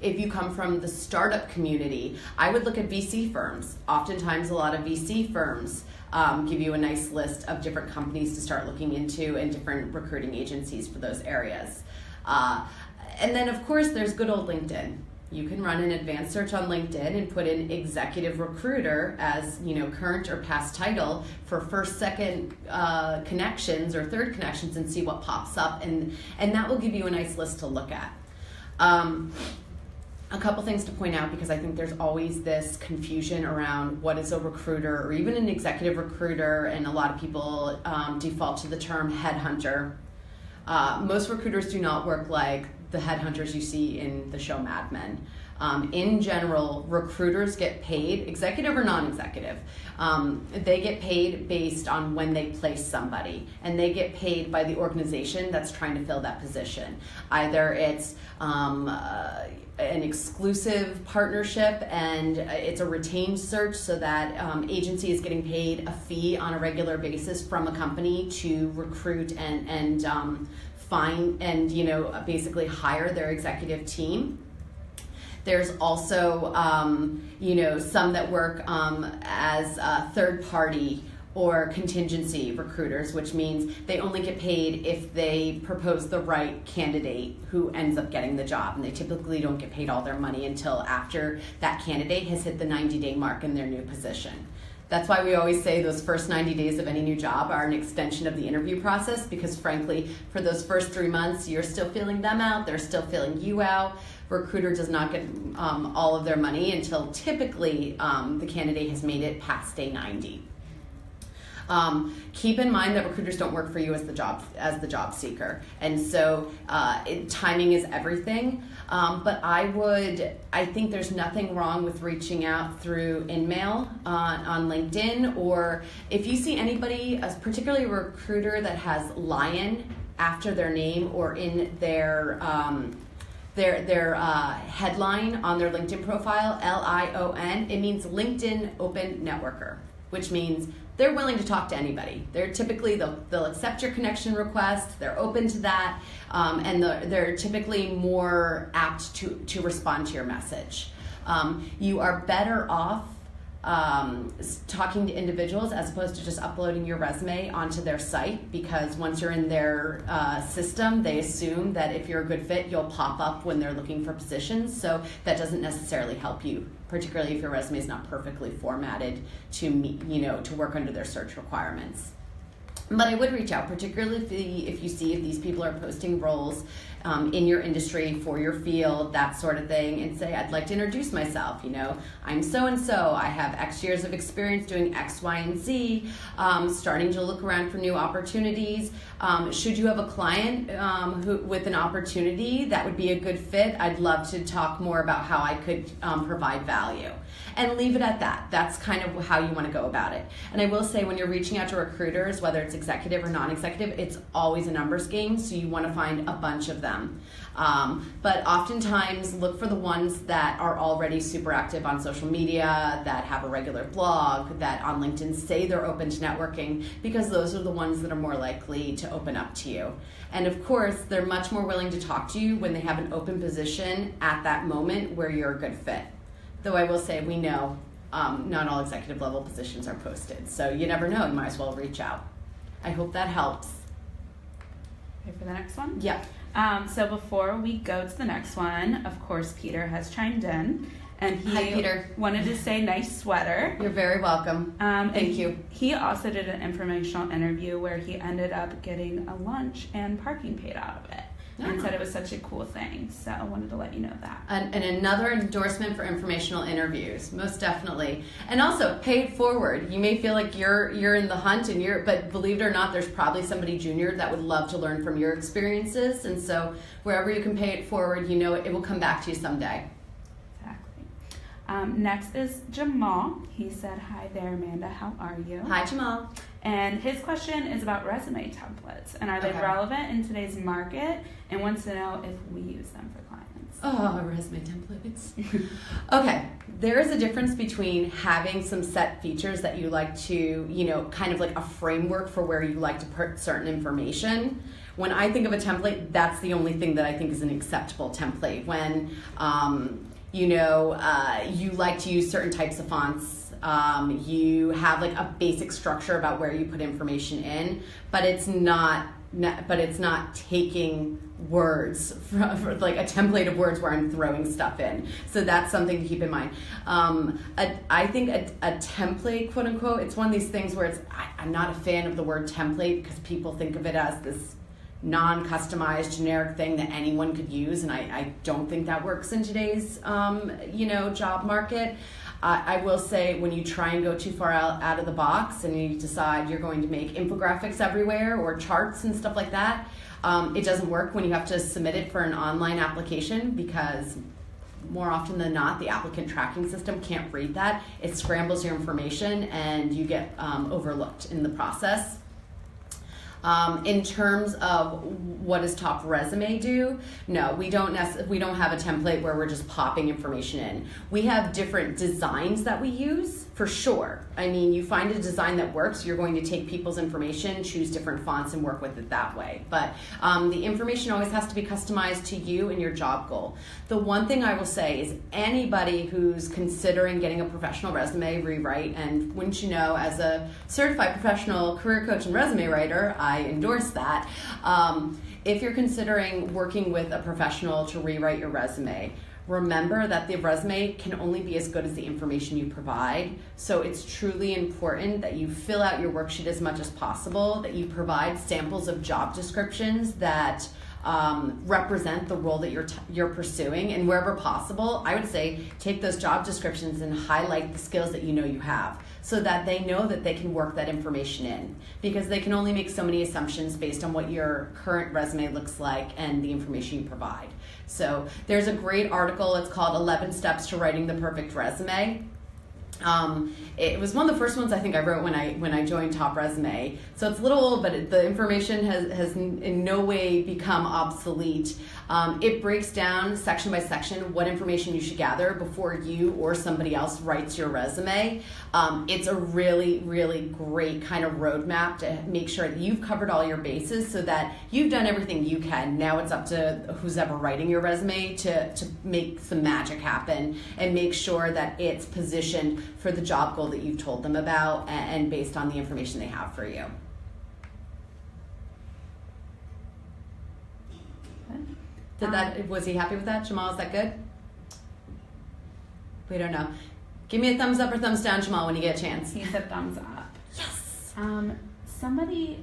If you come from the startup community, I would look at VC firms. Oftentimes, a lot of VC firms give you a nice list of different companies to start looking into and different recruiting agencies for those areas. And then, of course, there's good old LinkedIn. You can run an advanced search on LinkedIn and put in executive recruiter as, current or past title for first, second connections or third connections and see what pops up, and that will give you a nice list to look at. A couple things to point out, because I think there's always this confusion around what is a recruiter or even an executive recruiter, and a lot of people default to the term headhunter. Most recruiters do not work like the headhunters you see in the show Mad Men. In general, recruiters get paid, executive or non-executive, they get paid based on when they place somebody, and they get paid by the organization that's trying to fill that position. Either it's an exclusive partnership and it's a retained search, so that agency is getting paid a fee on a regular basis from a company to recruit and find and basically hire their executive team. There's also some that work as third party or contingency recruiters, which means they only get paid if they propose the right candidate who ends up getting the job, and they typically don't get paid all their money until after that candidate has hit the 90-day mark in their new position. That's why we always say those first 90 days of any new job are an extension of the interview process, because frankly, for those first 3 months, you're still feeling them out, they're still feeling you out. Recruiter does not get all of their money until typically the candidate has made it past day 90. Keep in mind that recruiters don't work for you as the job seeker, and so timing is everything. But I think there's nothing wrong with reaching out through InMail on LinkedIn, or if you see anybody, particularly a recruiter that has Lion after their name or in their headline on their LinkedIn profile, LION, it means LinkedIn Open Networker, which means they're willing to talk to anybody. They're typically, they'll accept your connection request, they're open to that, and they're typically more apt to respond to your message. You are better off talking to individuals as opposed to just uploading your resume onto their site, because once you're in their system, they assume that if you're a good fit, you'll pop up when they're looking for positions. So that doesn't necessarily help you, particularly if your resume is not perfectly formatted to meet, to work under their search requirements. But I would reach out, particularly if you see if these people are posting roles in your industry, for your field, that sort of thing, and say, I'd like to introduce myself. I'm so-and-so, I have X years of experience doing X, Y, and Z, starting to look around for new opportunities. Should you have a client with an opportunity that would be a good fit, I'd love to talk more about how I could provide value. And leave it at that. That's kind of how you want to go about it. And I will say, when you're reaching out to recruiters, whether it's executive or non-executive, it's always a numbers game, so you want to find a bunch of them. But oftentimes, look for the ones that are already super active on social media, that have a regular blog, that on LinkedIn say they're open to networking, because those are the ones that are more likely to open up to you. And of course, they're much more willing to talk to you when they have an open position at that moment where you're a good fit. Though I will say, we know not all executive level positions are posted. So you never know, you might as well reach out. I hope that helps. Okay, for the next one? Yeah. So before we go to the next one, of course, Peter has chimed in. And he Hi, Peter. wanted to say nice sweater. You're very welcome. Thank you. He also did an informational interview where he ended up getting a lunch and parking paid out of it. And said it was such a cool thing, so I wanted to let you know that. And another endorsement for informational interviews, most definitely. And also, pay it forward. You may feel like you're in the hunt, but believe it or not, there's probably somebody junior that would love to learn from your experiences. And so, wherever you can pay it forward, it will come back to you someday. Exactly. Next is Jamal. He said, "Hi there, Amanda. How are you?" Hi, Jamal. And his question is about resume templates, and are they relevant in today's market, and wants to know if we use them for clients. Oh, resume templates. Okay, there is a difference between having some set features that you like to, kind of like a framework for where you like to put certain information. When I think of a template, that's the only thing that I think is an acceptable template. When, you like to use certain types of fonts, you have like a basic structure about where you put information in, but it's not taking words for like a template of words where I'm throwing stuff in. So that's something to keep in mind. I think a template, quote unquote, it's one of these things where I'm not a fan of the word template because people think of it as this non-customized generic thing that anyone could use, and I don't think that works in today's job market. I will say when you try and go too far out of the box and you decide you're going to make infographics everywhere or charts and stuff like that, it doesn't work when you have to submit it for an online application, because more often than not the applicant tracking system can't read that. It scrambles your information and you get overlooked in the process. In terms of what does TopResume do? No, we don't have a template where we're just popping information in. We have different designs that we use, for sure. I mean, you find a design that works, you're going to take people's information, choose different fonts, and work with it that way. But the information always has to be customized to you and your job goal. The one thing I will say is anybody who's considering getting a professional resume rewrite, and wouldn't you know, as a certified professional career coach and resume writer, I endorse that. If you're considering working with a professional to rewrite your resume, remember that the resume can only be as good as the information you provide. So it's truly important that you fill out your worksheet as much as possible, that you provide samples of job descriptions that represent the role that you're pursuing, and wherever possible, I would say take those job descriptions and highlight the skills that you have, so that they know that they can work that information in, because they can only make so many assumptions based on what your current resume looks like and the information you provide. So there's a great article, it's called 11 Steps to Writing the Perfect Resume. It was one of the first ones I think I wrote when I joined TopResume. So it's a little old, but the information has in no way become obsolete. It breaks down section by section what information you should gather before you or somebody else writes your resume. It's a really, really great kind of roadmap to make sure that you've covered all your bases, so that you've done everything you can. Now it's up to who's ever writing your resume to make some magic happen and make sure that it's positioned for the job goal that you've told them about and based on the information they have for you. Was he happy with that? Jamal, is that good? We don't know. Give me a thumbs up or thumbs down, Jamal, when you get a chance. He said thumbs up. Yes.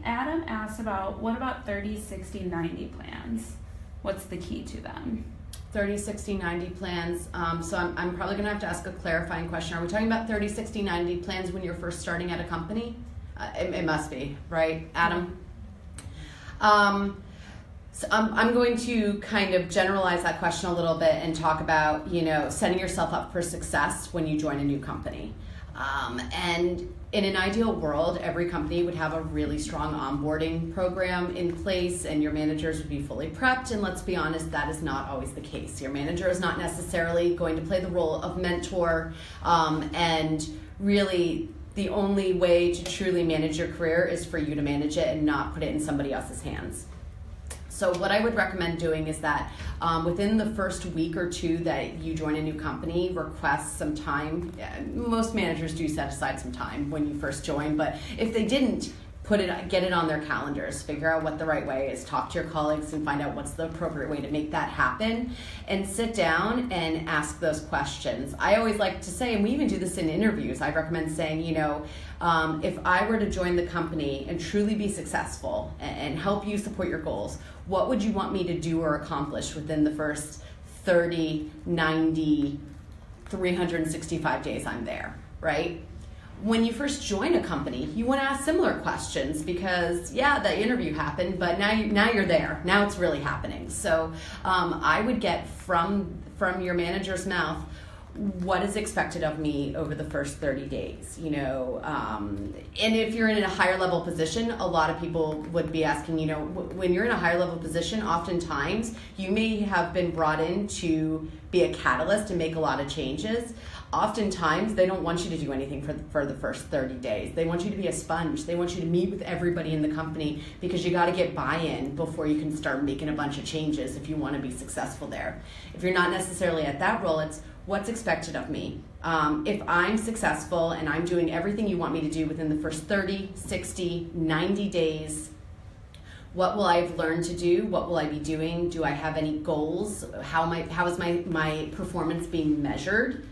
Adam asked what about 30, 60, 90 plans? What's the key to them? 30, 60, 90 plans. So I'm probably going to have to ask a clarifying question. Are we talking about 30, 60, 90 plans when you're first starting at a company? It must be, right, Adam? So I'm going to kind of generalize that question a little bit and talk about, setting yourself up for success when you join a new company. And in an ideal world, every company would have a really strong onboarding program in place and your managers would be fully prepped. And let's be honest, that is not always the case. Your manager is not necessarily going to play the role of mentor. And really, the only way to truly manage your career is for you to manage it and not put it in somebody else's hands. So what I would recommend doing is that within the first week or two that you join a new company, request some time. Most managers do set aside some time when you first join, but if they didn't, get it on their calendars, figure out what the right way is, talk to your colleagues and find out what's the appropriate way to make that happen, and sit down and ask those questions. I always like to say, and we even do this in interviews, I recommend saying, if I were to join the company and truly be successful and help you support your goals, what would you want me to do or accomplish within the first 30, 90, 365 days I'm there, right? When you first join a company, you want to ask similar questions because, the interview happened, but now you're there. Now it's really happening. So I would get from your manager's mouth, what is expected of me over the first 30 days, and if you're in a higher level position, a lot of people would be asking, when you're in a higher level position, oftentimes you may have been brought in to be a catalyst and make a lot of changes. Oftentimes they don't want you to do anything for the first 30 days. They want you to be a sponge. They want you to meet with everybody in the company, because you got to get buy-in before you can start making a bunch of changes if you want to be successful there. If you're not necessarily at that role, it's what's expected of me. If I'm successful and I'm doing everything you want me to do within the first 30, 60, 90 days, what will I have learned to do? What will I be doing? Do I have any goals? How is my performance being measured?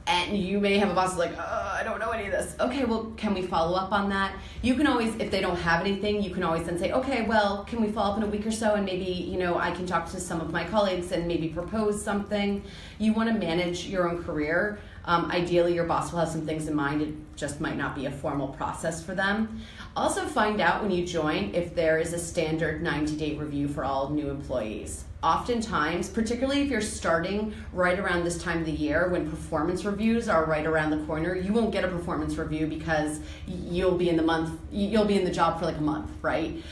And you may have a boss who's like, I don't know any of this. Okay, well, can we follow up on that? You can always, if they don't have anything, you can always then say, okay, well, can we follow up in a week or so, and maybe, I can talk to some of my colleagues and maybe propose something. You want to manage your own career. Ideally, your boss will have some things in mind. It just might not be a formal process for them. Also, find out when you join if there is a standard 90-day review for all new employees. Oftentimes, particularly if you're starting right around this time of the year when performance reviews are right around the corner, you won't get a performance review because you'll be in the job for like a month, right?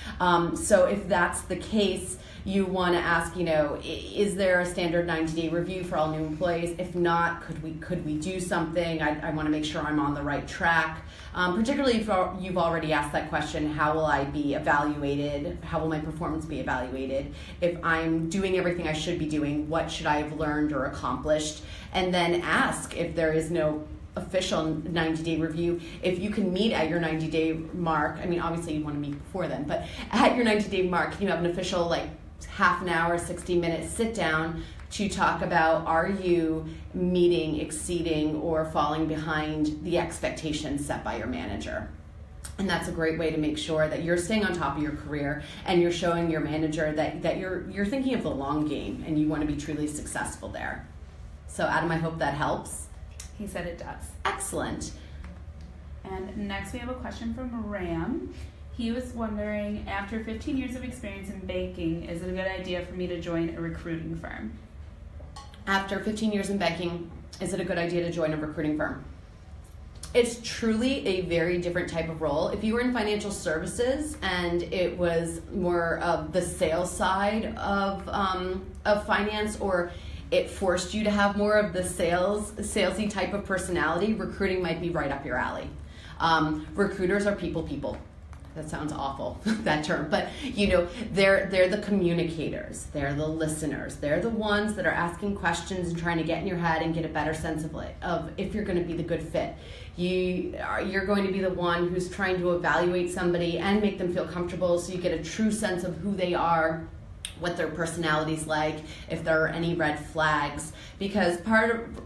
So if that's the case, you want to ask, is there a standard 90-day review for all new employees? If not, could we do something? I want to make sure I'm on the right track. Particularly if you've already asked that question, how will I be evaluated? How will my performance be evaluated? If I'm doing everything I should be doing, what should I have learned or accomplished? And then ask if there is no official 90-day review, if you can meet at your 90-day mark. I mean, obviously you want to meet before then, but at your 90-day mark, can you have an official half an hour, 60-minute sit down to talk about, are you meeting, exceeding, or falling behind the expectations set by your manager? And that's a great way to make sure that you're staying on top of your career and you're showing your manager that you're thinking of the long game and you want to be truly successful there. So Adam, I hope that helps. He said it does. Excellent. And next we have a question from Ram. He was wondering, after 15 years of experience in banking, is it a good idea for me to join a recruiting firm? After 15 years in banking, is it a good idea to join a recruiting firm? It's truly a very different type of role. If you were in financial services and it was more of the sales side of finance, or it forced you to have more of the salesy type of personality, recruiting might be right up your alley. Recruiters are people. That sounds awful, that term, but they're the communicators, they're the listeners, they're the ones that are asking questions and trying to get in your head and get a better sense of if you're going to be the good fit. You're going to be the one who's trying to evaluate somebody and make them feel comfortable, so you get a true sense of who they are, what their personality's like, if there are any red flags, because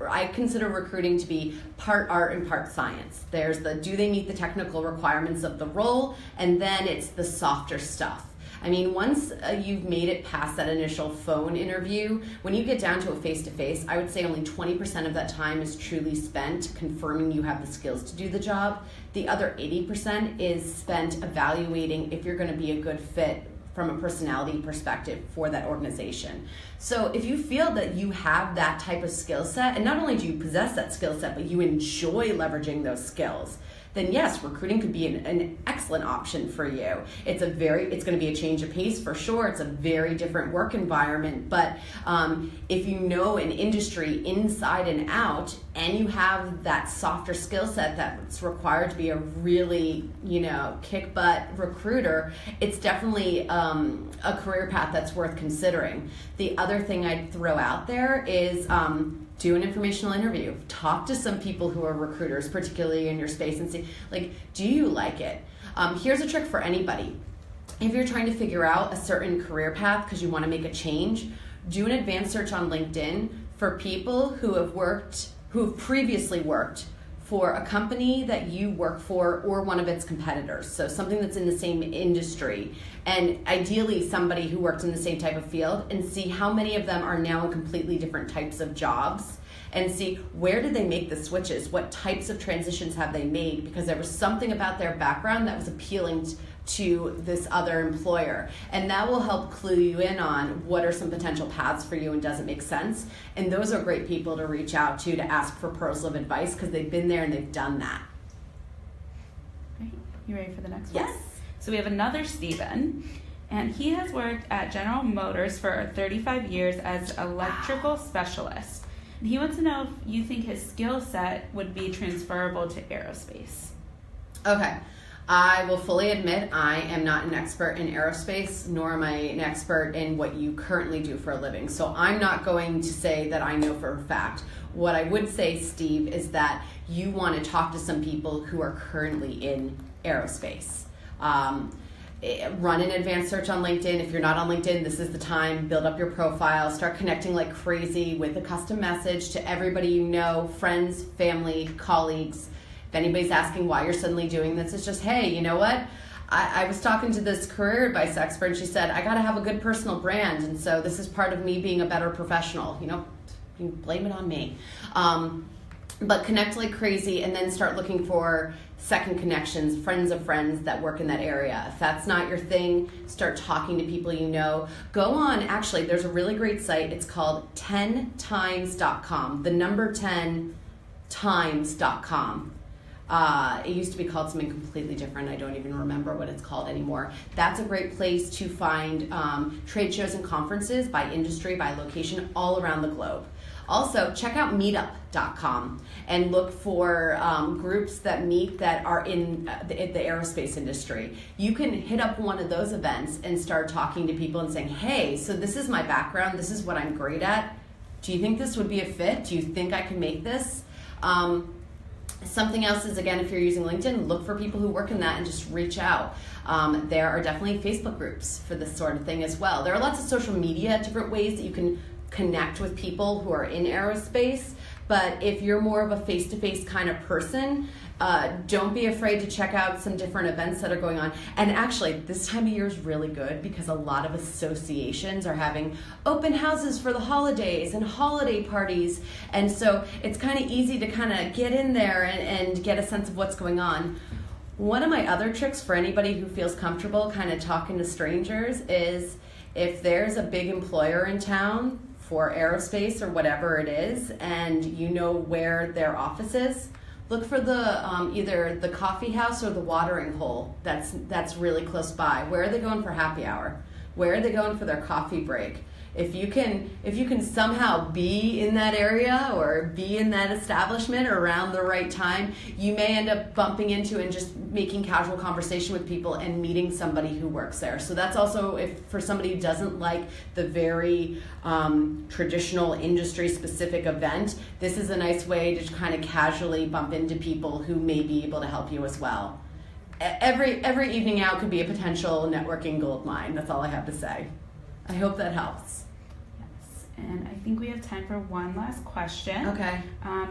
I consider recruiting to be part art and part science. There's do they meet the technical requirements of the role, and then it's the softer stuff. I mean, once you've made it past that initial phone interview, when you get down to a face-to-face, I would say only 20% of that time is truly spent confirming you have the skills to do the job. The other 80% is spent evaluating if you're going to be a good fit from a personality perspective for that organization. So if you feel that you have that type of skill set, and not only do you possess that skill set, but you enjoy leveraging those skills, then yes, recruiting could be an excellent option for you. It's going to be a change of pace for sure. It's a very different work environment, but if you know an industry inside and out, and you have that softer skill set that's required to be a really, kick butt recruiter, it's definitely a career path that's worth considering. The other thing I'd throw out there is do an informational interview. Talk to some people who are recruiters, particularly in your space, and see, do you like it? Here's a trick for anybody. If you're trying to figure out a certain career path because you want to make a change, do an advanced search on LinkedIn for people who have previously worked for a company that you work for or one of its competitors. So something that's in the same industry, and ideally somebody who worked in the same type of field, and see how many of them are now in completely different types of jobs, and see where did they make the switches, what types of transitions have they made, because there was something about their background that was appealing to this other employer, and that will help clue you in on what are some potential paths for you and doesn't make sense. And those are great people to reach out to ask for pearls of advice, because they've been there and they've done that. Great. You ready for the next Yes. one? So we have another Stephen, and he has worked at General Motors for 35 years as electrical specialist. And he wants to know if you think his skill set would be transferable to aerospace. Okay. I will fully admit I am not an expert in aerospace, nor am I an expert in what you currently do for a living. So I'm not going to say that I know for a fact. What I would say, Steve, is that you want to talk to some people who are currently in aerospace. Run an advanced search on LinkedIn. If you're not on LinkedIn, this is the time. Build up your profile. Start connecting like crazy with a custom message to everybody you know, friends, family, colleagues. If anybody's asking why you're suddenly doing this, it's just, hey, you know what? I was talking to this career advice expert, and she said, I got to have a good personal brand, and so this is part of me being a better professional. You know, you can blame it on me. But connect like crazy, and then start looking for second connections, friends of friends that work in that area. If that's not your thing, start talking to people you know. Go on, actually, there's a really great site. It's called 10times.com, the number 10times.com. It used to be called something completely different. I don't even remember what it's called anymore. That's a great place to find trade shows and conferences by industry, by location, all around the globe. Also, check out meetup.com and look for groups that meet that are in the aerospace industry. You can hit up one of those events and start talking to people and saying, hey, so this is my background, this is what I'm great at. Do you think this would be a fit? Do you think I can make this? Something else is, again, if you're using LinkedIn, look for people who work in that and just reach out. There are definitely Facebook groups for this sort of thing as well. There are lots of social media, different ways that you can connect with people who are in aerospace. But if you're more of a face-to-face kind of person, don't be afraid to check out some different events that are going on. And actually, this time of year is really good because a lot of associations are having open houses for the holidays and holiday parties. And so it's kind of easy to kind of get in there and get a sense of what's going on. One of my other tricks for anybody who feels comfortable kind of talking to strangers is if there's a big employer in town for aerospace or whatever it is, and you know where their office is, look for the either the coffee house or the watering hole that's really close by. Where are they going for happy hour? Where are they going for their coffee break? If you can somehow be in that area or be in that establishment around the right time, you may end up bumping into and just making casual conversation with people and meeting somebody who works there. So that's also, if for somebody who doesn't like the very traditional industry-specific event, this is a nice way to kind of casually bump into people who may be able to help you as well. Every evening out could be a potential networking gold mine. That's all I have to say. I hope that helps. Yes, and I think we have time for one last question. Okay.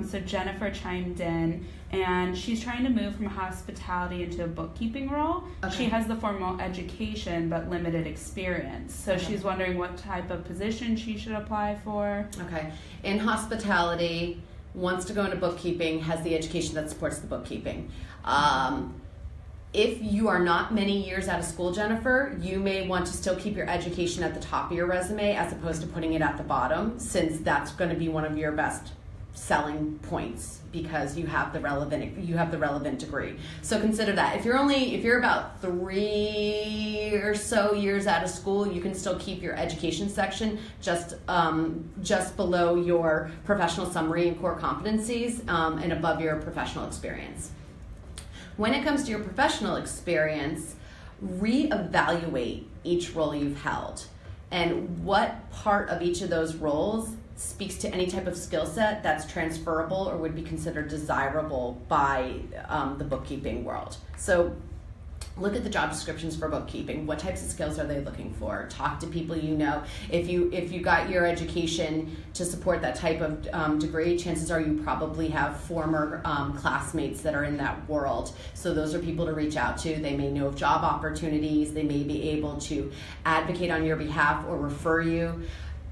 So Jennifer chimed in, and she's trying to move from hospitality into a bookkeeping role. Okay. She has the formal education but limited experience. So Okay. she's wondering what type of position she should apply for. Okay. In hospitality, wants to go into bookkeeping, has the education that supports the bookkeeping. If you are not many years out of school, Jennifer, you may want to still keep your education at the top of your resume as opposed to putting it at the bottom, since that's going to be one of your best selling points because you have the relevant degree. So consider that. If you're about 3 or so years out of school, you can still keep your education section just below your professional summary and core competencies and above your professional experience. When it comes to your professional experience, reevaluate each role you've held and what part of each of those roles speaks to any type of skill set that's transferable or would be considered desirable by the bookkeeping world. So look at the job descriptions for bookkeeping. What types of skills are they looking for? Talk to people you know. If you got your education to support that type of degree, chances are you probably have former classmates that are in that world. So those are people to reach out to. They may know of job opportunities. They may be able to advocate on your behalf or refer you.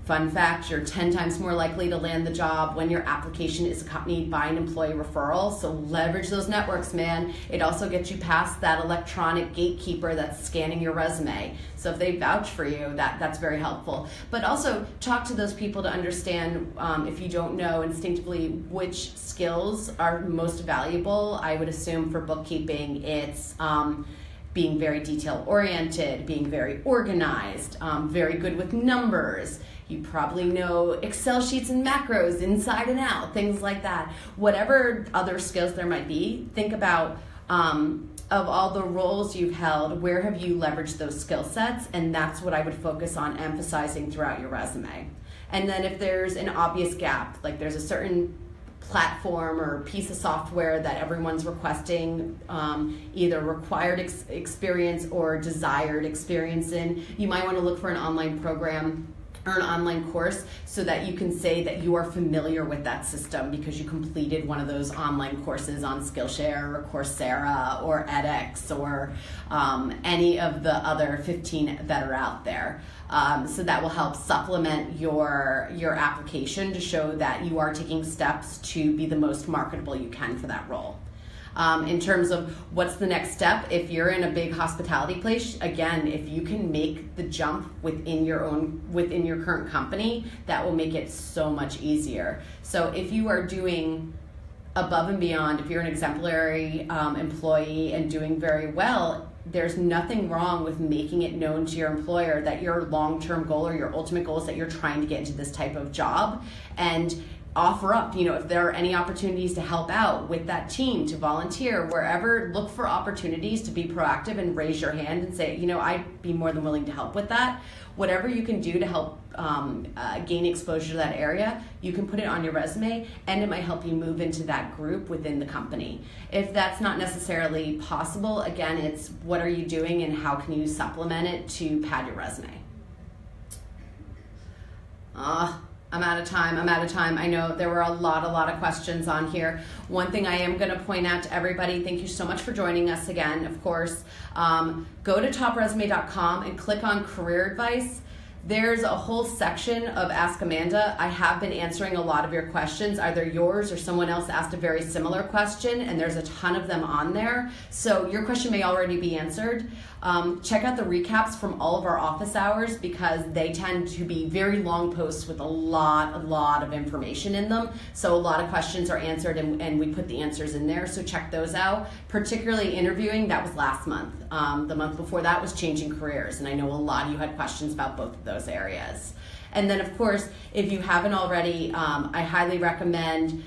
Fun fact, you're 10 times more likely to land the job when your application is accompanied by an employee referral. So leverage those networks, man. It also gets you past that electronic gatekeeper that's scanning your resume. So if they vouch for you, that's very helpful. But also talk to those people to understand, if you don't know instinctively which skills are most valuable. I would assume for bookkeeping, it's being very detail-oriented, being very organized, very good with numbers. You probably know Excel sheets and macros inside and out, things like that. Whatever other skills there might be, think about of all the roles you've held, where have you leveraged those skill sets? And that's what I would focus on emphasizing throughout your resume. And then if there's an obvious gap, like there's a certain platform or piece of software that everyone's requesting either required experience or desired experience in, you might want to look for an online program or an online course so that you can say that you are familiar with that system because you completed one of those online courses on Skillshare or Coursera or edX or any of the other 15 that are out there. So that will help supplement your application to show that you are taking steps to be the most marketable you can for that role. In terms of what's the next step, if you're in a big hospitality place, again, if you can make the jump within your current company, that will make it so much easier. So if you are doing above and beyond, if you're an exemplary employee and doing very well, there's nothing wrong with making it known to your employer that your long-term goal or your ultimate goal is that you're trying to get into this type of job, and offer up, if there are any opportunities to help out with that team, to volunteer, wherever, look for opportunities to be proactive and raise your hand and say, I'd be more than willing to help with that. Whatever you can do to help gain exposure to that area, you can put it on your resume, and it might help you move into that group within the company. If that's not necessarily possible, again, it's what are you doing and how can you supplement it to pad your resume. I'm out of time. I know there were a lot of questions on here. One thing I am going to point out to everybody, thank you so much for joining us again, of course. Go to topresume.com and click on career advice. There's a whole section of Ask Amanda. I have been answering a lot of your questions. Either yours or someone else asked a very similar question, and there's a ton of them on there. So your question may already be answered. Check out the recaps from all of our office hours because they tend to be very long posts with a lot of information in them. So a lot of questions are answered, and we put the answers in there. So check those out. Particularly interviewing, that was last month. The month before that was changing careers, and I know a lot of you had questions about both of those areas. And then, of course, if you haven't already, I highly recommend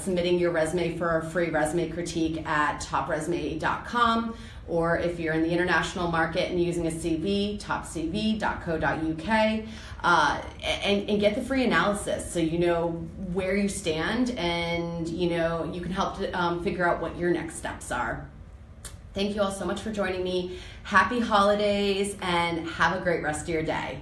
submitting your resume for a free resume critique at topresume.com, or if you're in the international market and using a CV, topcv.co.uk, and get the free analysis so you know where you stand, and you can help to figure out what your next steps are. Thank you all so much for joining me. Happy holidays, and have a great rest of your day.